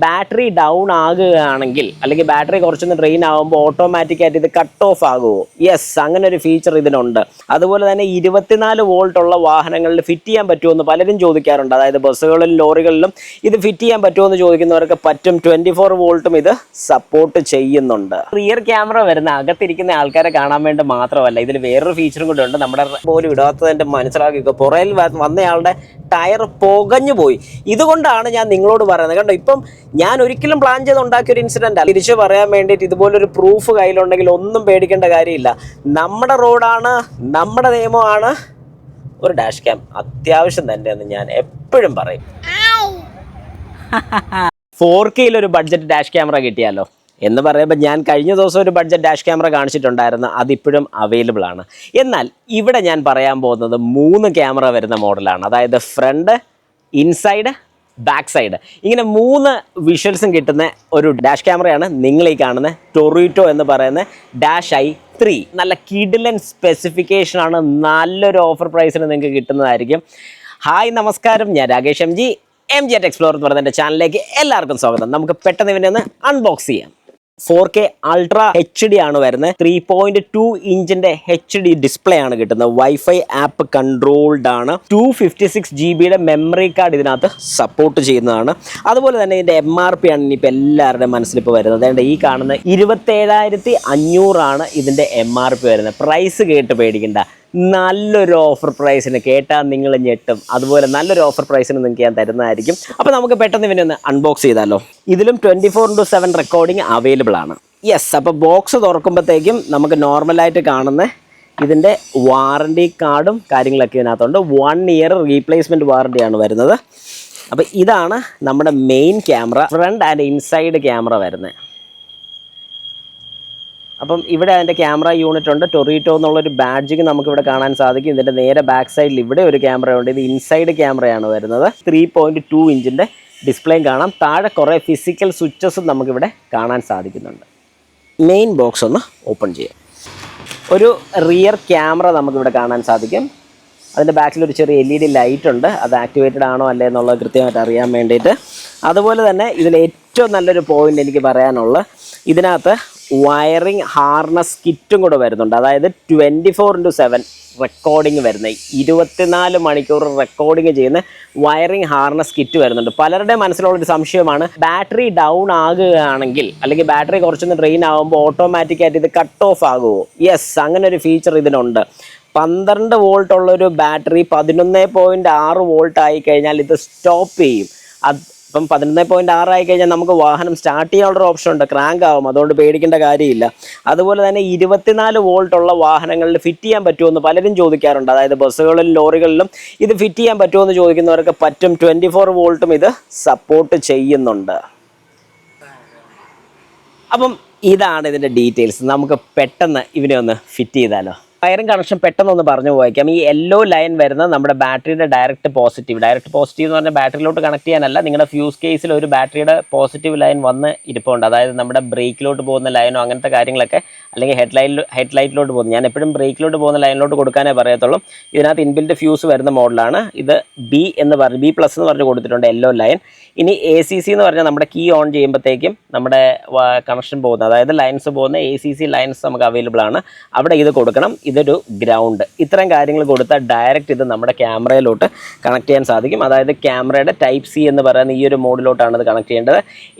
Battery down ആകുകയാണെങ്കിൽ അല്ലെങ്കിൽ battery കുറച്ചൊന്ന് drain ആകുമ്പോൾ ഓട്ടോമാറ്റിക്കായിട്ട് ഇത് കട്ട് ഓഫ് ആകുമോ? യെസ്, അങ്ങനെ ഒരു ഫീച്ചർ ഇതിനുണ്ട്. അതുപോലെ തന്നെ 24 വോൾട്ടുള്ള വാഹനങ്ങളിൽ ഫിറ്റ് ചെയ്യാൻ പറ്റുമോ എന്ന് പലരും ചോദിക്കാറുണ്ട്. അതായത് ബസ്സുകളിലും ലോറികളിലും ഇത് ഫിറ്റ് ചെയ്യാൻ പറ്റുമോ എന്ന് ചോദിക്കുന്നവർക്ക് പറ്റും. 24 വോൾട്ടും ഇത് സപ്പോർട്ട് ചെയ്യുന്നുണ്ട്. റിയർ ക്യാമറ വരുന്ന അകത്തിരിക്കുന്ന ആൾക്കാരെ കാണാൻ വേണ്ടി മാത്രമല്ല, ഇതിൽ വേറൊരു ഫീച്ചറും കൂടെ ഉണ്ട്. നമ്മുടെ പോലും ഇടാത്തതിൻ്റെ മനസ്സിലാക്കിക്കോ, പുറയിൽ വന്നയാളുടെ ടയർ പുകഞ്ഞു പോയി. ഇതുകൊണ്ടാണ് ഞാൻ നിങ്ങളോട് പറയുന്നത്. കണ്ടോ, ഇപ്പം ഞാൻ ഒരിക്കലും പ്ലാൻ ചെയ്ത് ഉണ്ടാക്കിയ ഒരു ഇൻസിഡൻ്റ് അല്ല. തിരിച്ചു പറയാൻ വേണ്ടിയിട്ട് ഇതുപോലൊരു പ്രൂഫ് കയ്യിലുണ്ടെങ്കിൽ ഒന്നും പേടിക്കേണ്ട കാര്യമില്ല. നമ്മുടെ റോഡാണ്, നമ്മുടെ നിയമമാണ്. ഒരു ഡാഷ് ക്യാം അത്യാവശ്യം തന്നെയെന്ന് ഞാൻ എപ്പോഴും പറയും. 4K ഒരു ബഡ്ജറ്റ് ഡാഷ് ക്യാമറ കിട്ടിയാലോ എന്ന് പറയുമ്പോൾ, ഞാൻ കഴിഞ്ഞ ദിവസം ഒരു ബഡ്ജറ്റ് ഡാഷ് ക്യാമറ കാണിച്ചിട്ടുണ്ടായിരുന്നു. അതിപ്പോഴും അവൈലബിൾ ആണ്. എന്നാൽ ഇവിടെ ഞാൻ പറയാൻ പോകുന്നത് 3 ക്യാമറ വരുന്ന മോഡലാണ്. അതായത് ഫ്രണ്ട്, ഇൻസൈഡ്, ബാക്ക് സൈഡ്, ഇങ്ങനെ 3 വിഷ്വൽസും കിട്ടുന്ന ഒരു ഡാഷ് ക്യാമറയാണ് നിങ്ങൾ ഈ കാണുന്ന ടൊറീറ്റോ എന്ന് പറയുന്ന -i3. നല്ല കിഡിലൻ സ്പെസിഫിക്കേഷനാണ്. നല്ലൊരു ഓഫർ പ്രൈസിന് നിങ്ങൾക്ക് കിട്ടുന്നതായിരിക്കും. ഹായ്, നമസ്കാരം. ഞാൻ രാകേഷ് MG at Explorer എന്ന് പറയുന്ന എൻ്റെ ചാനലിലേക്ക് എല്ലാവർക്കും സ്വാഗതം. നമുക്ക് പെട്ടെന്ന് ഇവനെ ഒന്ന് അൺബോക്സ് ചെയ്യാം. 4K അൾട്രാ HD ആണ് വരുന്നത്. 3.2 ഇഞ്ചിൻ്റെ HD ഡിസ്പ്ലേ ആണ് കിട്ടുന്നത്. വൈഫൈ ആപ്പ് കൺട്രോൾഡ് ആണ്. 256 GB മെമ്മറി കാർഡ് ഇതിനകത്ത് സപ്പോർട്ട് ചെയ്യുന്നതാണ്. അതുപോലെ തന്നെ ഇതിൻ്റെ MRP ആണ് ഇനിയിപ്പോൾ എല്ലാവരുടെയും മനസ്സിലിപ്പോൾ വരുന്നത്. അതുകൊണ്ട് ഈ കാണുന്ന 27,500 ആണ് ഇതിൻ്റെ MRP വരുന്നത്. പ്രൈസ് കേട്ട് പേടിക്കണ്ട, നല്ലൊരു ഓഫർ പ്രൈസിന് കേട്ടാൽ നിങ്ങൾ ഞെട്ടും. അതുപോലെ നല്ലൊരു ഓഫർ പ്രൈസിന് നിങ്ങൾക്ക് ഞാൻ തരുന്നതായിരിക്കും. അപ്പോൾ നമുക്ക് പെട്ടെന്ന് ഇവനെ ഒന്ന് അൺബോക്സ് ചെയ്താലോ. ഇതിലും 24/7 റെക്കോർഡിംഗ് അവൈലബിൾ ആണ്. യെസ്, അപ്പോൾ ബോക്സ് തുറക്കുമ്പോഴത്തേക്കും നമുക്ക് നോർമലായിട്ട് കാണുന്ന ഇതിൻ്റെ വാറണ്ടി കാർഡും കാര്യങ്ങളൊക്കെ ഇതിനകത്തുണ്ട്. 1 ഇയർ റീപ്ലേസ്മെൻറ്റ് വാറണ്ടിയാണ് വരുന്നത്. അപ്പോൾ ഇതാണ് നമ്മുടെ main camera, front and inside camera വരുന്നത്. അപ്പം ഇവിടെ അതിൻ്റെ ക്യാമറ യൂണിറ്റ് ഉണ്ട്. ടൊറീറ്റോ എന്നുള്ളൊരു ബാഡ്ജിങ് നമുക്കിവിടെ കാണാൻ സാധിക്കും. ഇതിൻ്റെ നേരെ ബാക്ക് സൈഡിൽ ഇവിടെ ഒരു ക്യാമറ ഉണ്ട്. ഇത് ഇൻസൈഡ് ക്യാമറയാണ് വരുന്നത്. 3.2 ഇഞ്ചിൻ്റെ ഡിസ്പ്ലേയും കാണാം. താഴെ കുറേ ഫിസിക്കൽ സ്വിച്ചസും നമുക്കിവിടെ കാണാൻ സാധിക്കുന്നുണ്ട്. മെയിൻ ബോക്സ് ഒന്ന് ഓപ്പൺ ചെയ്യാം. ഒരു റിയർ ക്യാമറ നമുക്കിവിടെ കാണാൻ സാധിക്കും. അതിൻ്റെ ബാക്കിൽ ഒരു ചെറിയ LED ലൈറ്റ് ഉണ്ട്. അത് ആക്ടിവേറ്റഡ് ആണോ അല്ലേ എന്നുള്ളത് കൃത്യമായിട്ട് അറിയാൻ വേണ്ടിയിട്ട്. അതുപോലെ തന്നെ ഇതിൽ ഏറ്റവും നല്ലൊരു പോയിൻ്റ് എനിക്ക് പറയാനുള്ള, ഇതിനകത്ത് വയറിംഗ് ഹാർനസ് കിറ്റും കൂടെ വരുന്നുണ്ട്. അതായത് 24/7 റെക്കോർഡിങ് വരുന്ന 24 മണിക്കൂർ റെക്കോർഡിങ് ചെയ്യുന്ന വയറിംഗ് ഹാർനസ് കിറ്റ് വരുന്നുണ്ട്. പലരുടെ മനസ്സിലുള്ളൊരു സംശയമാണ്, ബാറ്ററി ഡൗൺ ആകുകയാണെങ്കിൽ അല്ലെങ്കിൽ ബാറ്ററി കുറച്ചൊന്ന് ഡ്രെയിൻ ആകുമ്പോൾ ഓട്ടോമാറ്റിക്കായിട്ട് ഇത് കട്ട് ഓഫ് ആകുമോ? യെസ്, അങ്ങനെ ഒരു ഫീച്ചർ ഇതിനുണ്ട്. 12 വോൾട്ടുള്ളൊരു ബാറ്ററി 11.6 വോൾട്ട് ആയി കഴിഞ്ഞാൽ ഇത് സ്റ്റോപ്പ് ചെയ്യും. ഇപ്പം 11.6 ആയി കഴിഞ്ഞാൽ നമുക്ക് വാഹനം സ്റ്റാർട്ട് ചെയ്യാനുള്ളൊരു ഓപ്ഷൻ ഉണ്ട്, ക്രാങ്ക് ആവും. അതുകൊണ്ട് പേടിക്കേണ്ട കാര്യമില്ല. അതുപോലെ തന്നെ 24 വോൾട്ടുള്ള വാഹനങ്ങളിൽ ഫിറ്റ് ചെയ്യാൻ പറ്റുമോ എന്ന് പലരും ചോദിക്കാറുണ്ട്. അതായത് ബസ്സുകളിലും ലോറികളിലും ഇത് ഫിറ്റ് ചെയ്യാൻ പറ്റുമോ എന്ന് ചോദിക്കുന്നവർക്ക് പറ്റും. 24 വോൾട്ടും ഇത് സപ്പോർട്ട് ചെയ്യുന്നുണ്ട്. അപ്പം ഇതാണ് ഇതിൻ്റെ ഡീറ്റെയിൽസ്. നമുക്ക് പെട്ടെന്ന് ഇവനെ ഒന്ന് ഫിറ്റ് ചെയ്താലോ. വയറിംഗ് കണക്ഷൻ പെട്ടെന്നൊന്ന് പറഞ്ഞു പോയേക്കാം. ഈ യെല്ലോ ലൈൻ വരുന്നത് നമ്മുടെ ബാറ്ററിയുടെ ഡയറക്റ്റ് പോസിറ്റീവ് എന്ന് പറഞ്ഞാൽ ബാറ്ററിയിലോട്ട് കണക്ട് ചെയ്യാനല്ല, നിങ്ങളുടെ ഫ്യൂസ് കേസിൽ ഒരു ബാറ്ററിയുടെ പോസിറ്റീവ് ലൈൻ വന്ന് ഇരിപ്പുണ്ട്. അതായത് നമ്മുടെ ബ്രേക്കിലോട്ട് പോകുന്ന ലൈനോ അങ്ങനത്തെ കാര്യങ്ങളൊക്കെ, അല്ലെങ്കിൽ ഹെഡ്ലൈറ്റിലോട്ട് പോകുന്നു. ഞാൻ എപ്പോഴും ബ്രേക്കിലോട്ട് പോകുന്ന ലൈനിലോട്ട് കൊടുക്കാനേ പറയത്തുള്ളൂ. ഇതിനകത്ത് ഇൻബിൽറ്റ് ഫ്യൂസ് വരുന്ന മോഡലാണ്. ഇത് B എന്ന് പറഞ്ഞ് കൊടുത്തിട്ടുണ്ട്, യെല്ലോ ലൈൻ. ഇനി ACC എന്ന് പറഞ്ഞാൽ നമ്മുടെ കീ ഓൺ ചെയ്യുമ്പോഴത്തേക്കും നമ്മുടെ കണക്ഷൻ പോകുന്നത്, അതായത് ലൈൻസ് പോകുന്ന ACC ലൈൻസ് നമുക്ക് അവൈലബിൾ ആണ്. അവിടെ ഇത് കൊടുക്കണം. ഇതൊരു ഗ്രൗണ്ട്. ഇത്തരം കാര്യങ്ങൾ കൊടുത്താൽ ഡയറക്റ്റ് ഇത് നമ്മുടെ ക്യാമറയിലോട്ട് കണക്ട് ചെയ്യാൻ സാധിക്കും. അതായത് ക്യാമറയുടെ Type C എന്ന് പറയുന്ന ഈ ഒരു മോഡിലോട്ടാണ് ഇത് കണക്ട് ചെയ്യേണ്ടത്.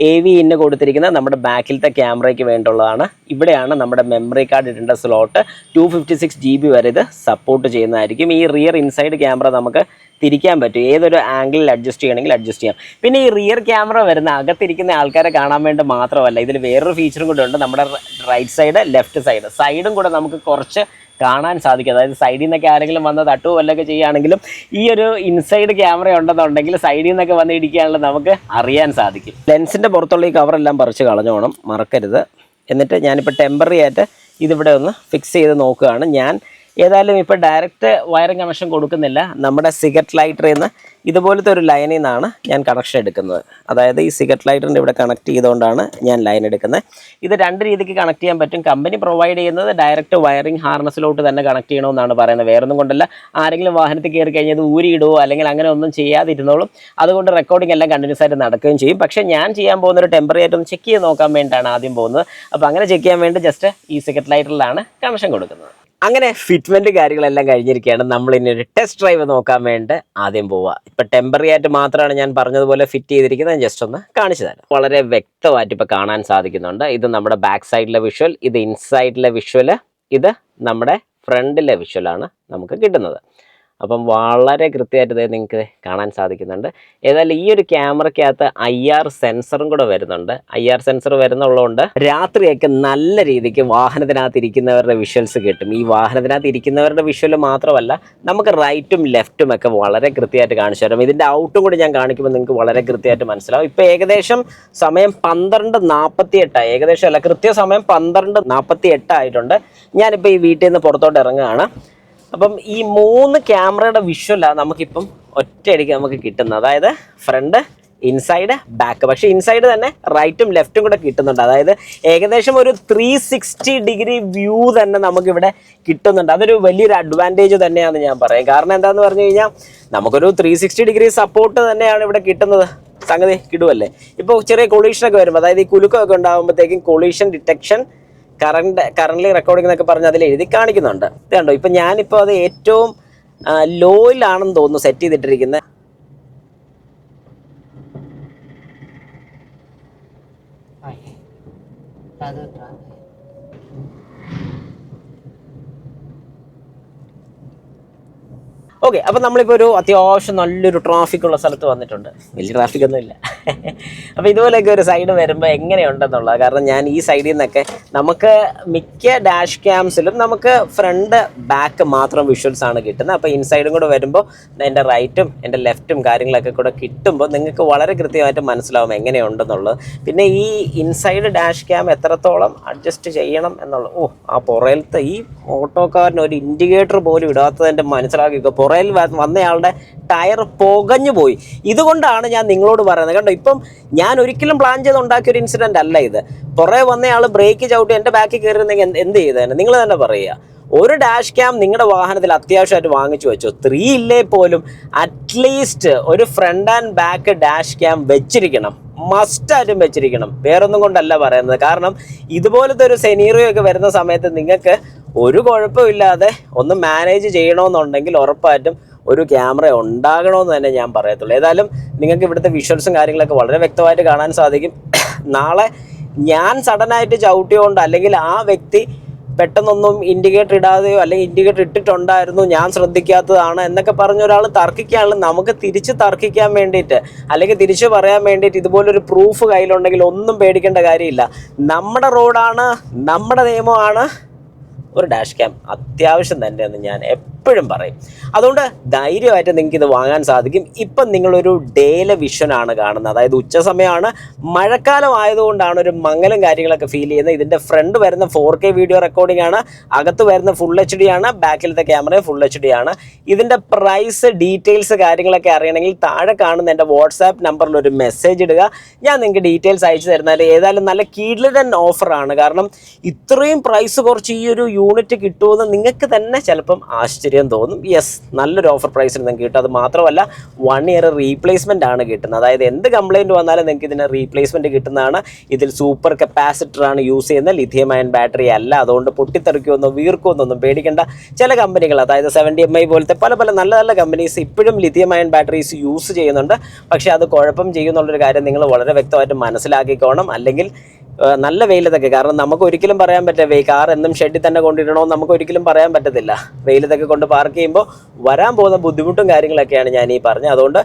AV ഇന്ന് കൊടുത്തിരിക്കുന്നത് നമ്മുടെ ബാക്കിലത്തെ ക്യാമറയ്ക്ക് വേണ്ടിയുള്ളതാണ്. ഇവിടെയാണ് നമ്മുടെ മെമ്മറി കാർഡ് ഇടേണ്ട സ്ലോട്ട്. 256 GB വരെ ഇത് സപ്പോർട്ട് ചെയ്യുന്നതായിരിക്കും. ഈ റിയർ ഇൻസൈഡ് ക്യാമറ നമുക്ക് തിരിക്കാൻ പറ്റും. ഏതൊരു ആംഗിളിൽ അഡ്ജസ്റ്റ് ചെയ്യണമെങ്കിൽ അഡ്ജസ്റ്റ് ചെയ്യാം. പിന്നെ ഈ റിയർ ക്യാമറ വരുന്ന അകത്തിരിക്കുന്ന ആൾക്കാരെ കാണാൻ വേണ്ടി മാത്രമല്ല, ഇതിൽ വേറൊരു ഫീച്ചറും കൂടെ ഉണ്ട്. നമ്മുടെ റൈറ്റ് സൈഡ്, ലെഫ്റ്റ് സൈഡും കൂടെ നമുക്ക് കുറച്ച് കാണാൻ സാധിക്കും. അതായത് സൈഡിൽ നിന്നൊക്കെ ആരെങ്കിലും വന്ന് തട്ടുകയോ വല്ലതൊക്കെ ചെയ്യുകയാണെങ്കിലും ഈ ഒരു ഇൻസൈഡ് ക്യാമറ ഉണ്ടെന്നുണ്ടെങ്കിൽ സൈഡിൽ നിന്നൊക്കെ വന്ന് ഇടിക്കുകയാണെങ്കിൽ നമുക്ക് അറിയാൻ സാധിക്കും. ലെൻസിൻ്റെ പുറത്തുള്ള ഈ കവറെല്ലാം പറിച്ച് കളഞ്ഞോണം, മറക്കരുത്. എന്നിട്ട് ഞാനിപ്പോൾ ടെമ്പററി ആയിട്ട് ഇതിവിടെ ഒന്ന് ഫിക്സ് ചെയ്ത് നോക്കുകയാണ്. ഞാൻ ഏതായാലും ഇപ്പോൾ ഡയറക്റ്റ് വയറിംഗ് കണക്ഷൻ കൊടുക്കുന്നില്ല. നമ്മുടെ സിഗരറ്റ് ലൈറ്ററിൽ നിന്ന് ഇതുപോലത്തെ ഒരു ലൈനിൽ നിന്നാണ് ഞാൻ കണക്ഷൻ എടുക്കുന്നത്. അതായത് ഈ സിഗരറ്റ് ലൈറ്ററിൻ്റെ ഇവിടെ കണക്ട് ചെയ്തുകൊണ്ടാണ് ഞാൻ ലൈൻ എടുക്കുന്നത്. ഇത് രണ്ട് രീതിക്ക് കണക്ട് ചെയ്യാൻ പറ്റും. കമ്പനി പ്രൊവൈഡ് ചെയ്യുന്നത് ഡയറക്റ്റ് വയറിംഗ് ഹാർനസിലോട്ട് തന്നെ കണക്ട് ചെയ്യണമെന്നാണ് പറയുന്നത്. വേറൊന്നും കൊണ്ടല്ല, ആരെങ്കിലും വാഹനത്തിൽ കയറി കഴിഞ്ഞത് ഊരിയിടുവോ അല്ലെങ്കിൽ അങ്ങനെ ഒന്നും ചെയ്യാതിരുന്നോളും. അതുകൊണ്ട് റെക്കോർഡിംഗ് എല്ലാം കണ്ടിന്യൂസ് ആയിട്ട് നടക്കുകയും ചെയ്യും. പക്ഷേ ഞാൻ ചെയ്യാൻ പോകുന്ന ഒരു ടെമ്പററി ആയിട്ട് ഒന്ന് ചെക്ക് ചെയ്ത് നോക്കാൻ വേണ്ടിയിട്ടാണ് ആദ്യം പോകുന്നത്. അപ്പോൾ അങ്ങനെ ചെക്ക് ചെയ്യാൻ വേണ്ടി ജസ്റ്റ് ഈ സിഗരറ്റ് ലൈറ്ററിലാണ് കണക്ഷൻ കൊടുക്കുന്നത്. അങ്ങനെ ഫിറ്റ്മെന്റ് കാര്യങ്ങളെല്ലാം കഴിഞ്ഞിരിക്കുകയാണ്. നമ്മൾ ഇനി ഒരു ടെസ്റ്റ് ഡ്രൈവ് നോക്കാൻ വേണ്ടി ആദ്യം പോവുക. ഇപ്പൊ ടെമ്പററി ആയിട്ട് മാത്രമാണ് ഞാൻ പറഞ്ഞതുപോലെ ഫിറ്റ് ചെയ്തിരിക്കുന്നത്. ജസ്റ്റ് ഒന്ന് കാണിച്ചു തരാം. വളരെ വ്യക്തമായിട്ട് ഇപ്പൊ കാണാൻ സാധിക്കുന്നുണ്ട്. ഇത് നമ്മുടെ ബാക്ക് സൈഡിലെ വിഷ്വൽ, ഇത് ഇൻസൈഡിലെ വിഷ്വൽ, ഇത് നമ്മുടെ ഫ്രണ്ടിലെ വിഷ്വലാണ് നമുക്ക് കിട്ടുന്നത്. അപ്പം വളരെ കൃത്യമായിട്ട് ഇത് നിങ്ങൾക്ക് കാണാൻ സാധിക്കുന്നുണ്ട്. ഏതായാലും ഈ ഒരു ക്യാമറയ്ക്കകത്ത് IR സെൻസറും കൂടെ വരുന്നുണ്ട്. IR സെൻസർ വരുന്നുള്ളതുകൊണ്ട് രാത്രിയൊക്കെ നല്ല രീതിക്ക് വാഹനത്തിനകത്ത് ഇരിക്കുന്നവരുടെ വിഷ്വൽസ് കിട്ടും. ഈ വാഹനത്തിനകത്ത് ഇരിക്കുന്നവരുടെ വിഷ്വൽ മാത്രമല്ല, നമുക്ക് റൈറ്റും ലെഫ്റ്റും ഒക്കെ വളരെ കൃത്യമായിട്ട് കാണിച്ചു തരും. ഇതിൻ്റെ ഔട്ടും കൂടി ഞാൻ കാണിക്കുമ്പോൾ നിങ്ങൾക്ക് വളരെ കൃത്യമായിട്ട് മനസ്സിലാവും. ഇപ്പോൾ ഏകദേശം സമയം 12:48 ഏകദേശം അല്ല, കൃത്യസമയം 12:48 ആയിട്ടുണ്ട്. ഞാനിപ്പോൾ ഈ വീട്ടിൽ നിന്ന് പുറത്തോട്ട് ഇറങ്ങുകയാണ്. അപ്പം ഈ 3 ക്യാമറയുടെ വിഷ്വലാണ് നമുക്കിപ്പം ഒറ്റയടിക്ക് നമുക്ക് കിട്ടുന്നത്. അതായത് ഫ്രണ്ട്, ഇൻസൈഡ്, ബാക്ക്. പക്ഷേ ഇൻസൈഡ് തന്നെ റൈറ്റും ലെഫ്റ്റും കൂടെ കിട്ടുന്നുണ്ട്. അതായത് ഏകദേശം ഒരു 360 ഡിഗ്രി വ്യൂ തന്നെ നമുക്കിവിടെ കിട്ടുന്നുണ്ട്. അതൊരു വലിയൊരു അഡ്വാൻറ്റേജ് തന്നെയാണെന്ന് ഞാൻ പറയും. കാരണം എന്താണെന്ന് പറഞ്ഞു കഴിഞ്ഞാൽ നമുക്കൊരു 360 ഡിഗ്രി സപ്പോർട്ട് തന്നെയാണ് ഇവിടെ കിട്ടുന്നത്. സംഗതി കിടുവല്ലേ. ഇപ്പോൾ ചെറിയ കൊളീഷനൊക്കെ വരുമ്പോൾ, അതായത് ഈ കുലുക്കമൊക്കെ ഉണ്ടാകുമ്പോഴത്തേക്കും കൊളീഷൻ ഡിറ്റക്ഷൻ കറന്റ് റെക്കോർഡിംഗ് എന്നൊക്കെ പറഞ്ഞ് അതിൽ എഴുതി കാണിക്കുന്നുണ്ട്. ഇത് കണ്ടോ, ഇപ്പം ഞാനിപ്പോൾ അത് ഏറ്റവും ലോയിലാണെന്ന് തോന്നുന്നു സെറ്റ് ചെയ്തിട്ടിരിക്കുന്നത്. ഓക്കെ, അപ്പം നമ്മളിപ്പോൾ ഒരു അത്യാവശ്യം നല്ലൊരു ട്രാഫിക്കുള്ള സ്ഥലത്ത് വന്നിട്ടുണ്ട്. വലിയ ട്രാഫിക്കൊന്നും ഇല്ല. അപ്പോൾ ഇതുപോലെയൊക്കെ ഒരു സൈഡ് വരുമ്പോൾ എങ്ങനെയുണ്ടെന്നുള്ളത്, കാരണം ഞാൻ ഈ സൈഡിൽ നിന്നൊക്കെ നമുക്ക് മിക്ക ഡാഷ് ക്യാംസിലും നമുക്ക് ഫ്രണ്ട് ബാക്ക് മാത്രം വിഷ്വൽസ് ആണ് കിട്ടുന്നത്. അപ്പോൾ ഇൻസൈഡും കൂടെ വരുമ്പോൾ എൻ്റെ റൈറ്റും എൻ്റെ ലെഫ്റ്റും കാര്യങ്ങളൊക്കെ കൂടെ കിട്ടുമ്പോൾ നിങ്ങൾക്ക് വളരെ കൃത്യമായിട്ട് മനസ്സിലാവും എങ്ങനെയുണ്ടെന്നുള്ളത്. പിന്നെ ഈ ഇൻസൈഡ് ഡാഷ് ക്യാം എത്രത്തോളം അഡ്ജസ്റ്റ് ചെയ്യണം എന്നുള്ളത്, ആ പുറയിലത്തെ ഈ ഓട്ടോക്കാരന് ഒരു ഇൻഡിക്കേറ്റർ പോലും ഇടാത്തതിൻ്റെ മനസ്സിലാക്കിക്കോ. പുറയിൽ വന്നയാളുടെ ടയർ പുകഞ്ഞു പോയി. ഇതുകൊണ്ടാണ് ഞാൻ നിങ്ങളോട് പറയുന്നത്. കണ്ടോ, ഇപ്പം ഞാൻ ഒരിക്കലും പ്ലാൻ ചെയ്ത് ഉണ്ടാക്കിയ ഒരു ഇൻസിഡന്റ് അല്ല ഇത്. പുറകെ വന്നയാൾ ബ്രേക്ക് ചവിട്ടി എൻ്റെ ബാക്കിൽ കയറിയിരുന്നെങ്കിൽ എന്ത് ചെയ്തേനെ? നിങ്ങൾ തന്നെ പറയുക. ഒരു ഡാഷ് ക്യാം നിങ്ങളുടെ വാഹനത്തിൽ അത്യാവശ്യമായിട്ട് വാങ്ങിച്ചു വെച്ചോ. 3 ഇല്ലേ പോലും അറ്റ്ലീസ്റ്റ് ഒരു front and back dash cam വെച്ചിരിക്കണം. മസ്റ്റായിട്ടും വെച്ചിരിക്കണം. വേറൊന്നും കൊണ്ടല്ല പറയുന്നത്. കാരണം ഇതുപോലത്തെ ഒരു സെനീറിയോ ഒക്കെ വരുന്ന സമയത്ത് നിങ്ങൾക്ക് ഒരു കുഴപ്പമില്ലാതെ ഒന്ന് മാനേജ് ചെയ്യണമെന്നുണ്ടെങ്കിൽ ഉറപ്പായിട്ടും ഒരു ക്യാമറ ഉണ്ടാകണമെന്ന് തന്നെ ഞാൻ പറയത്തുള്ളൂ. ഏതായാലും നിങ്ങൾക്ക് ഇവിടുത്തെ വിഷ്വൽസും കാര്യങ്ങളൊക്കെ വളരെ വ്യക്തമായിട്ട് കാണാൻ സാധിക്കും. നാളെ ഞാൻ സഡനായിട്ട് ചവിട്ടിയോണ്ട് അല്ലെങ്കിൽ ആ വ്യക്തി പെട്ടെന്നൊന്നും ഇൻഡിക്കേറ്റർ ഇടാതെയോ അല്ലെങ്കിൽ ഇൻഡിക്കേറ്റർ ഇട്ടിട്ടുണ്ടായിരുന്നു ഞാൻ ശ്രദ്ധിക്കാത്തതാണ് എന്നൊക്കെ പറഞ്ഞ ഒരാൾ തർക്കിക്കുകയാണെങ്കിൽ നമുക്ക് തിരിച്ച് തർക്കിക്കാൻ വേണ്ടിയിട്ട് അല്ലെങ്കിൽ തിരിച്ച് പറയാൻ വേണ്ടിയിട്ട് ഇതുപോലൊരു പ്രൂഫ് കയ്യിലുണ്ടെങ്കിൽ ഒന്നും പേടിക്കേണ്ട കാര്യമില്ല. നമ്മുടെ റോഡാണ്, നമ്മുടെ നിയമമാണ്. ഒരു ഡാഷ് ക്യാം അത്യാവശ്യം തന്നെയെന്ന് ഞാൻ എപ്പോഴും പറയും. അതുകൊണ്ട് ധൈര്യമായിട്ട് നിങ്ങൾക്ക് ഇത് വാങ്ങാൻ സാധിക്കും. ഇപ്പം നിങ്ങളൊരു ഡേയിലെ വിഷനാണ് കാണുന്നത്. അതായത് ഉച്ച സമയമാണ്, മഴക്കാലം ആയതുകൊണ്ടാണ് ഒരു മങ്ങലും കാര്യങ്ങളൊക്കെ ഫീൽ ചെയ്യുന്നത്. ഇതിൻ്റെ ഫ്രണ്ട് വരുന്ന 4K വീഡിയോ റെക്കോർഡിംഗ് ആണ്, അകത്ത് വരുന്ന ഫുൾ HD ആണ്, ബാക്കിലത്തെ ക്യാമറ ഫുൾ HD ആണ്. ഇതിൻ്റെ പ്രൈസ് ഡീറ്റെയിൽസ് കാര്യങ്ങളൊക്കെ അറിയണമെങ്കിൽ താഴെ കാണുന്ന എൻ്റെ വാട്സാപ്പ് നമ്പറിൽ ഒരു മെസ്സേജ് ഇടുക. ഞാൻ നിങ്ങൾക്ക് ഡീറ്റെയിൽസ് അയച്ചു തരുന്നത്. ഏതായാലും നല്ല കിടിലൻ ഓഫറാണ്. കാരണം ഇത്രയും പ്രൈസ് കുറച്ച് ഈ ഒരു യൂണിറ്റ് കിട്ടുമെന്ന് നിങ്ങൾക്ക് തന്നെ ചിലപ്പം ആശ്ചര്യം തോന്നും. യെസ്, നല്ലൊരു ഓഫർ പ്രൈസിൽ നിങ്ങൾക്ക് കിട്ടും. അത് മാത്രമല്ല 1 ഇയർ റീപ്ലേസ്മെൻ്റ് ആണ് കിട്ടുന്നത്. അതായത് എന്ത് കംപ്ലയിൻറ്റ് വന്നാലും നിങ്ങൾക്ക് ഇതിന് റീപ്ലേസ്മെൻറ്റ് കിട്ടുന്നതാണ്. ഇതിൽ സൂപ്പർ കപ്പാസിറ്ററാണ് യൂസ് ചെയ്യുന്നത്, ലിഥിയം അയൺ ബാറ്ററി അല്ല. അതുകൊണ്ട് പൊട്ടിത്തെറിക്കുമെന്നോ വീർക്കുമെന്നൊന്നും പേടിക്കേണ്ട. ചില കമ്പനികൾ, അതായത് 70MI പോലത്തെ പല നല്ല നല്ല കമ്പനീസ് ഇപ്പോഴും ലിഥിയം അയൺ ബാറ്ററീസ് യൂസ് ചെയ്യുന്നുണ്ട്. പക്ഷേ അത് കുഴപ്പം ചെയ്യുന്നുള്ളൊരു കാര്യം നിങ്ങൾ വളരെ വ്യക്തമായിട്ട് മനസ്സിലാക്കിക്കോണം. അല്ലെങ്കിൽ നല്ല വെയിലത്തൊക്കെ, കാരണം നമുക്ക് ഒരിക്കലും പറയാൻ പറ്റില്ല, കാർ എന്നും ഷെഡിൽ തന്നെ കൊണ്ടിടണമെന്ന് നമുക്ക് ഒരിക്കലും പറയാൻ പറ്റത്തില്ല. വെയിലത്തൊക്കെ കൊണ്ട് പാർക്ക് ചെയ്യുമ്പോൾ വരാൻ പോകുന്ന ബുദ്ധിമുട്ടും കാര്യങ്ങളൊക്കെയാണ് ഞാൻ ഈ പറഞ്ഞത്. അതുകൊണ്ട്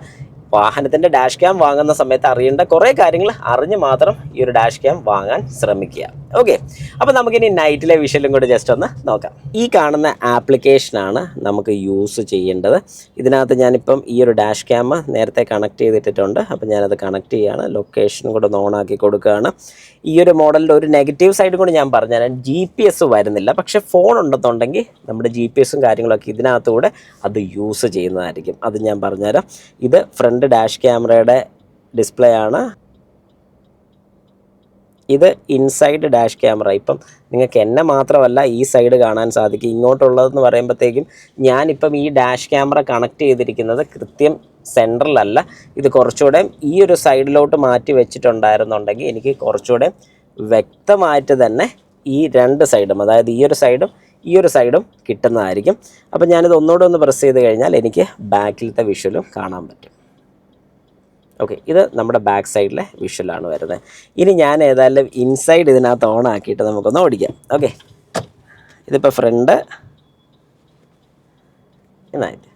വാഹനത്തിൻ്റെ ഡാഷ് ക്യാം വാങ്ങുന്ന സമയത്ത് അറിയേണ്ട കുറേ കാര്യങ്ങൾ അറിഞ്ഞ് മാത്രം ഈ ഒരു ഡാഷ് ക്യാം വാങ്ങാൻ ശ്രമിക്കുക. ഓക്കെ, അപ്പോൾ നമുക്കിനി നൈറ്റിലെ വിഷ്വലും കൂടി ജസ്റ്റ് ഒന്ന് നോക്കാം. ഈ കാണുന്ന ആപ്ലിക്കേഷനാണ് നമുക്ക് യൂസ് ചെയ്യേണ്ടത്. ഇതിനകത്ത് ഞാനിപ്പം ഈ ഒരു ഡാഷ് ക്യാമ നേരത്തെ കണക്ട് ചെയ്തിട്ടുണ്ട്. അപ്പോൾ ഞാനത് കണക്ട് ചെയ്യുകയാണ്, ലൊക്കേഷനും കൂടെ ഒന്ന് ഓണാക്കി കൊടുക്കുകയാണ്. ഈ ഒരു മോഡലിൻ്റെ ഒരു നെഗറ്റീവ് സൈഡ് കൂടി ഞാൻ പറഞ്ഞുതരാം. GPS വരുന്നില്ല, പക്ഷേ ഫോൺ ഉണ്ടെന്നുണ്ടെങ്കിൽ നമ്മുടെ GPS കാര്യങ്ങളൊക്കെ ഇതിനകത്തൂടെ അത് യൂസ് ചെയ്യുന്നതായിരിക്കും. അത് ഞാൻ പറഞ്ഞുതരാം. ഇത് ഫ്രണ്ട് ഡാഷ് ക്യാമറയുടെ ഡിസ്പ്ലേ ആണ്. ഇത് ഇൻസൈഡ് ഡാഷ് ക്യാമറ. ഇപ്പം നിങ്ങൾക്ക് എന്നെ മാത്രമല്ല ഈ സൈഡ് കാണാൻ സാധിക്കും. ഇങ്ങോട്ടുള്ളതെന്ന് പറയുമ്പോഴത്തേക്കും ഞാനിപ്പം ഈ ഡാഷ് ക്യാമറ കണക്ട് ചെയ്തിരിക്കുന്നത് കൃത്യം സെൻട്രലല്ല. ഇത് കുറച്ചുകൂടെ ഈ ഒരു സൈഡിലോട്ട് മാറ്റി വെച്ചിട്ടുണ്ടായിരുന്നുണ്ടെങ്കിൽ എനിക്ക് കുറച്ചുകൂടെ വ്യക്തമായിട്ട് തന്നെ ഈ രണ്ട് സൈഡും, അതായത് ഈ ഒരു സൈഡും കിട്ടുന്നതായിരിക്കും. അപ്പോൾ ഞാനിത് ഒന്നുകൂടെ ഒന്ന് പ്രസ് ചെയ്ത് കഴിഞ്ഞാൽ എനിക്ക് ബാക്കിലത്തെ വിഷ്വലും കാണാൻ പറ്റും. ഓക്കെ, ഇത് നമ്മുടെ ബാക്ക് സൈഡിലെ വിഷ്വലാണ് വരുന്നത്. ഇനി ഞാൻ ഏതായാലും ഇൻസൈഡ് ഇതിനകത്ത് ഓൺ ആക്കിയിട്ട് നമുക്കൊന്ന് ഓടിക്കാം. ഓക്കെ, ഇതിപ്പോൾ ഫ്രണ്ട് എന്നായിട്ട്.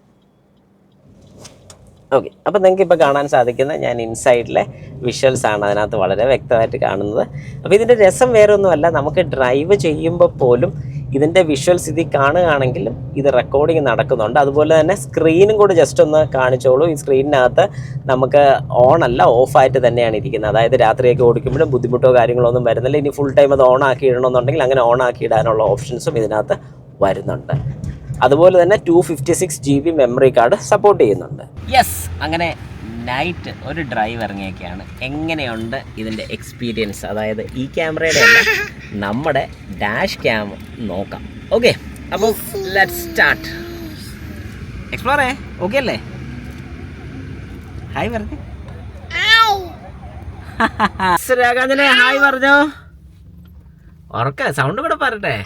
ഓക്കെ, അപ്പോൾ നിങ്ങൾക്ക് ഇപ്പോൾ കാണാൻ സാധിക്കുന്ന ഞാൻ ഇൻസൈഡിലെ വിഷ്വൽസാണ് അതിനകത്ത് വളരെ വ്യക്തമായിട്ട് കാണുന്നത്. അപ്പോൾ ഇതിൻ്റെ രസം വേറെ ഒന്നുമല്ല, നമുക്ക് ഡ്രൈവ് ചെയ്യുമ്പോൾ പോലും ഇതിൻ്റെ വിഷ്വൽസ് ഇതിൽ കാണുകയാണെങ്കിലും ഇത് റെക്കോർഡിങ് നടക്കുന്നുണ്ട്. അതുപോലെ തന്നെ സ്ക്രീനും കൂടി ജസ്റ്റ് ഒന്ന് കാണിച്ചോളൂ. ഈ സ്ക്രീനിനകത്ത് നമുക്ക് ഓൺ അല്ല, ഓഫായിട്ട് തന്നെയാണ് ഇരിക്കുന്നത്. അതായത് രാത്രിയൊക്കെ ഓടിക്കുമ്പോഴും ബുദ്ധിമുട്ടോ കാര്യങ്ങളോ ഒന്നും വരുന്നില്ല. ഇനി ഫുൾ ടൈം അത് ഓൺ ആക്കി ഇടണമെന്നുണ്ടെങ്കിൽ അങ്ങനെ ഓൺ ആക്കി ഇടാനുള്ള ഓപ്ഷൻസും ഇതിനകത്ത് വരുന്നുണ്ട്. അതുപോലെ തന്നെ 256 GB മെമ്മറി കാർഡ് സപ്പോർട്ട് ചെയ്യുന്നുണ്ട്. യെസ്, അങ്ങനെ നൈറ്റ് ഒരു ഡ്രൈവ് ഇറങ്ങിയൊക്കെയാണ്. എങ്ങനെയുണ്ട് ഇതിൻ്റെ എക്സ്പീരിയൻസ്, അതായത് ഈ ക്യാമറയുടെ അല്ല നമ്മുടെ ഡാഷ് ക്യാം നോക്കാം. ഓക്കെ, അപ്പോൾ ലെറ്റ്സ് സ്റ്റാർട്ട് എക്സ്പ്ലോറേ. ഓക്കെ അല്ലേ? ഹായ് പറഞ്ഞു രാഗാഞ്ജനെ, ഹായ് പറഞ്ഞോ. ഉറക്ക സൗണ്ട് കൂടെ പറട്ടെ.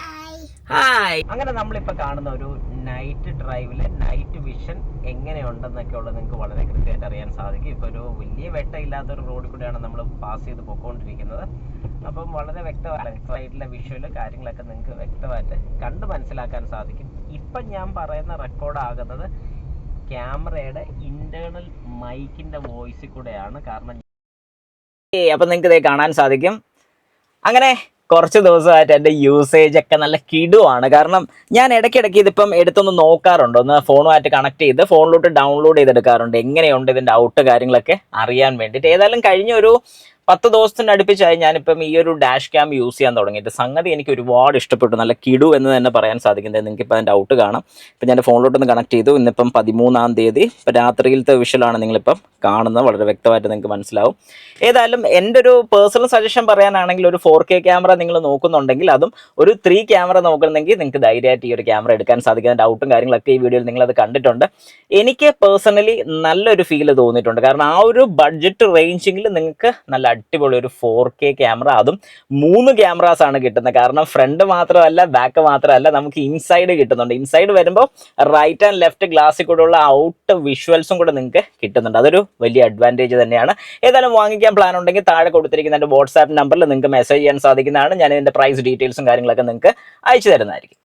ഹായ്. അങ്ങനെ നമ്മളിപ്പോൾ കാണുന്ന ഒരു നൈറ്റ് ഡ്രൈവിലെ നൈറ്റ് വിഷൻ എങ്ങനെയുണ്ടെന്നൊക്കെ ഉള്ളത് നിങ്ങൾക്ക് വളരെ കൃത്യമായിട്ട് അറിയാൻ സാധിക്കും. ഇപ്പോൾ ഒരു വലിയ വെട്ടമില്ലാത്തൊരു റോഡിൽ കൂടെയാണ് നമ്മൾ പാസ് ചെയ്ത് പോയിക്കൊണ്ടിരിക്കുന്നത്. അപ്പം വളരെ വ്യക്തമായ സൈഡിലെ വിഷ്വല് കാര്യങ്ങളൊക്കെ നിങ്ങൾക്ക് വ്യക്തമായിട്ട് കണ്ട് മനസ്സിലാക്കാൻ സാധിക്കും. ഇപ്പം ഞാൻ പറയുന്ന റെക്കോർഡാകുന്നത് ക്യാമറയുടെ ഇൻറ്റേർണൽ മൈക്കിൻ്റെ വോയിസിൽ കൂടെയാണ്. കാരണം അപ്പം നിങ്ങൾക്ക് ഇതേ കാണാൻ സാധിക്കും. അങ്ങനെ കുറച്ച് ദിവസമായിട്ട് എൻ്റെ യൂസേജ് ഒക്കെ നല്ല കിടുവാണ്. കാരണം ഞാൻ ഇടയ്ക്കിടയ്ക്ക് ഇതിപ്പം എടുത്തൊന്ന് നോക്കാറുണ്ട്, ഒന്ന് ഫോണുമായിട്ട് കണക്ട് ചെയ്ത് ഫോണിലോട്ട് ഡൗൺലോഡ് ചെയ്തെടുക്കാറുണ്ട്, എങ്ങനെയുണ്ട് ഇതിൻ്റെ ഔട്ട് കാര്യങ്ങളൊക്കെ അറിയാൻ വേണ്ടിയിട്ട്. ഏതായാലും കഴിഞ്ഞ ഒരു 10 ദിവസത്തിൻ്റെ അടുപ്പിച്ചായി ഞാനിപ്പം ഈ ഒരു ഡാഷ് ക്യാം യൂസ് ചെയ്യാൻ തുടങ്ങിയിട്ട്. സംഗതി എനിക്ക് ഒരുപാട് ഇഷ്ടപ്പെട്ടു, നല്ല കിടു എന്ന് തന്നെ പറയാൻ സാധിക്കുന്നത്. നിങ്ങൾക്കിപ്പോൾ അതിൻ്റെ ഔട്ട് കാണാം. ഇപ്പം ഞാൻ ഫോണിലോട്ടൊന്ന് കണക്ട് ചെയ്തു. ഇന്നിപ്പം 13-ാം തീയതി, ഇപ്പം രാത്രിയിലത്തെ വിഷ്വലാണ് നിങ്ങളിപ്പം കാണുന്നത്. വളരെ വ്യക്തമായിട്ട് നിങ്ങൾക്ക് മനസ്സിലാവും. ഏതായാലും എൻ്റെ ഒരു പേഴ്സണൽ സജഷൻ പറയാനാണെങ്കിൽ ഒരു 4K ക്യാമറ നിങ്ങൾ നോക്കുന്നുണ്ടെങ്കിൽ, അതും ഒരു 3 ക്യാമറ നോക്കുന്നെങ്കിൽ നിങ്ങൾക്ക് ധൈര്യമായിട്ട് ഈ ഒരു ക്യാമറ എടുക്കാൻ സാധിക്കും. അതിൻ്റെ ഔട്ടും കാര്യങ്ങളൊക്കെ ഈ വീഡിയോയിൽ നിങ്ങളത് കണ്ടിട്ടുണ്ട്. എനിക്ക് പേഴ്സണലി നല്ലൊരു ഫീല് തോന്നിയിട്ടുണ്ട്. കാരണം ആ ഒരു ബഡ്ജറ്റ് റേഞ്ചിങ്ങിൽ നിങ്ങൾക്ക് നല്ല അടിപൊളി ഒരു 4K ക്യാമറ, അതും 3 ക്യാമറാസ് ആണ് കിട്ടുന്നത്. കാരണം ഫ്രണ്ട് മാത്രമല്ല ബാക്ക് മാത്രമല്ല, നമുക്ക് ഇൻസൈഡ് കിട്ടുന്നുണ്ട്. ഇൻസൈഡ് വരുമ്പോൾ റൈറ്റ് ആൻഡ് ലെഫ്റ്റ് ഗ്ലാസ്സിൽ കൂടെയുള്ള ഔട്ട് വിഷ്വൽസും കൂടെ നിങ്ങൾക്ക് കിട്ടുന്നുണ്ട്. അതൊരു വലിയ അഡ്വാൻറ്റേജ് തന്നെയാണ്. ഏതായാലും വാങ്ങിക്കാൻ പ്ലാൻ ഉണ്ടെങ്കിൽ താഴെ കൊടുത്തിരിക്കുന്ന എൻ്റെ വാട്സാപ്പ് നമ്പറിൽ നിങ്ങൾക്ക് മെസ്സേജ് ചെയ്യാൻ സാധിക്കുന്നതാണ്. ഞാൻ ഇതിൻ്റെ പ്രൈസ് ഡീറ്റെയിൽസും കാര്യങ്ങളൊക്കെ നിങ്ങൾക്ക് അയച്ചു തരുന്നതായിരിക്കും.